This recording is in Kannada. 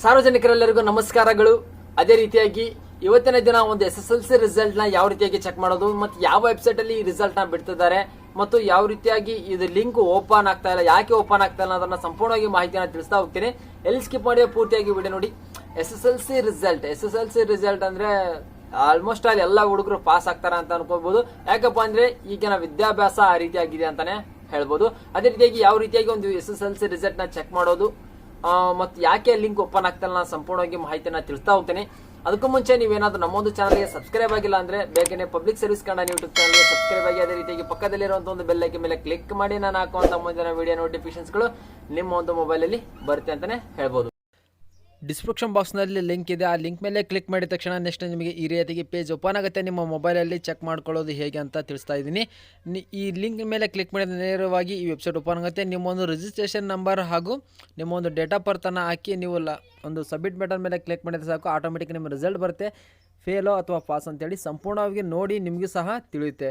ಸಾರ್ವಜನಿಕರೆಲ್ಲರಿಗೂ ನಮಸ್ಕಾರಗಳು. ಅದೇ ರೀತಿಯಾಗಿ ಇವತ್ತಿನ ದಿನ ಒಂದು SSLC ರಿಸಲ್ಟ್ ನ ಯಾವ ರೀತಿಯಾಗಿ ಚೆಕ್ ಮಾಡೋದು ಮತ್ತು ಯಾವ ವೆಬ್ಸೈಟ್ ಅಲ್ಲಿ ಈ ರಿಸಲ್ಟ್ ನ ಬಿಡ್ತಿದ್ದಾರೆ ಮತ್ತು ಯಾವ ರೀತಿಯಾಗಿ ಇದು ಲಿಂಕ್ ಓಪನ್ ಆಗ್ತಾ ಇಲ್ಲ, ಯಾಕೆ ಓಪನ್ ಆಗ್ತಾ ಇಲ್ಲ ಅದನ್ನ ಸಂಪೂರ್ಣವಾಗಿ ಮಾಹಿತಿಯನ್ನು ತಿಳಿಸ್ತಾ ಹೋಗ್ತೀನಿ. ಎಲ್ಲಿ ಸ್ಕಿಪ್ ಮಾಡಿ ಪೂರ್ತಿಯಾಗಿ ವಿಡಿಯೋ ನೋಡಿ. SSLC ರಿಸಲ್ಟ್ ಅಂದ್ರೆ ಆಲ್ಮೋಸ್ಟ್ ಆಲ್ ಎಲ್ಲ ಹುಡುಗರು ಪಾಸ್ ಆಗ್ತಾರ ಅಂತ ಅನ್ಕೋಬಹುದು. ಯಾಕಪ್ಪ ಅಂದ್ರೆ ಈಗಿನ ವಿದ್ಯಾಭ್ಯಾಸ ಆ ರೀತಿಯಾಗಿದೆ ಅಂತಾನೆ ಹೇಳ್ಬೋದು. ಅದೇ ರೀತಿಯಾಗಿ ಯಾವ ರೀತಿಯಾಗಿ ಒಂದು SSLC ರಿಸಲ್ಟ್ ನ ಚೆಕ್ ಮಾಡೋದು ಮತ್ತು ಯಾಕೆ ಲಿಂಕ್ ಓಪನ್ ಆಗ್ತಾ ಇಲ್ಲ ಸಂಪೂರ್ಣವಾಗಿ ಮಾಹಿತಿನ ತಿಳಿಸ್ತಾ ಹೋಗ್ತೇನೆ. ಅದಕ್ಕೂ ಮುಂಚೆ ನೀವೇನಾದ್ರೂ ನಮ್ಮೊಂದು ಚಾನಲ್ಗೆ ಸಬ್ಸ್ಕ್ರೈಬ್ ಆಗಿಲ್ಲ ಅಂದ್ರೆ ಬೇಗನೆ ಪಬ್ಲಿಕ್ ಸರ್ವಿಸ್ ಕನ್ನಡ ಯೂಟ್ಯೂಬ್ ಚಾನಲ್ಗೆ ಸಬ್ಸ್ಕ್ರೈಬ್ ಆಗಿ ಅದೇ ರೀತಿಯಾಗಿ ಪಕ್ಕದಲ್ಲಿರುವಂತಹ ಒಂದು ಬೆಲ್ ಐಕನ್ ಮೇಲೆ ಕ್ಲಿಕ್ ಮಾಡಿ ನಾನು ಹಾಕುವಂತ ಮುಂದಿನ ವಿಡಿಯೋ ನೋಟಿಫಿಕೇಶನ್ಸ್ಗಳು ನಿಮ್ಮ ಒಂದು ಮೊಬೈಲ್ ಅಲ್ಲಿ ಬರುತ್ತೆ ಅಂತಾನೆ ಹೇಳ್ಬೋದು. ಡಿಸ್ಕ್ರಿಪ್ಷನ್ ಬಾಕ್ಸ್ನಲ್ಲಿ ಲಿಂಕ್ ಇದೆ, ಆ ಲಿಂಕ್ ಮೇಲೆ ಕ್ಲಿಕ್ ಮಾಡಿದ ತಕ್ಷಣ ನೆಕ್ಸ್ಟ್ ನಿಮಗೆ ಈ ರೀತಿಯಾಗಿ ಪೇಜ್ ಓಪನ್ ಆಗುತ್ತೆ. ನಿಮ್ಮ ಮೊಬೈಲಲ್ಲಿ ಚೆಕ್ ಮಾಡ್ಕೊಳ್ಳೋದು ಹೇಗೆ ಅಂತ ತಿಳಿಸ್ತಾ ಇದ್ದೀನಿ. ಈ ಲಿಂಕ್ ಮೇಲೆ ಕ್ಲಿಕ್ ಮಾಡಿದ ನೇರವಾಗಿ ಈ ವೆಬ್ಸೈಟ್ ಓಪನ್ ಆಗುತ್ತೆ. ನಿಮ್ಮೊಂದು ರಿಜಿಸ್ಟ್ರೇಷನ್ ನಂಬರ್ ಹಾಗೂ ನಿಮ್ಮೊಂದು ಡೇಟ್ ಆಫ್ ಬರ್ತನ್ನು ಹಾಕಿ ನೀವು ಒಂದು ಸಬ್ಮಿಟ್ ಬಟನ್ ಮೇಲೆ ಕ್ಲಿಕ್ ಮಾಡಿದ್ರೆ ಸಾಕು, ಆಟೋಮೆಟಿಕ್ ನಿಮ್ಮ ರಿಸಲ್ಟ್ ಬರುತ್ತೆ. ಫೇಲೋ ಅಥವಾ ಪಾಸ್ ಅಂತೇಳಿ ಸಂಪೂರ್ಣವಾಗಿ ನೋಡಿ ನಿಮಗೂ ಸಹ ತಿಳಿಯುತ್ತೆ.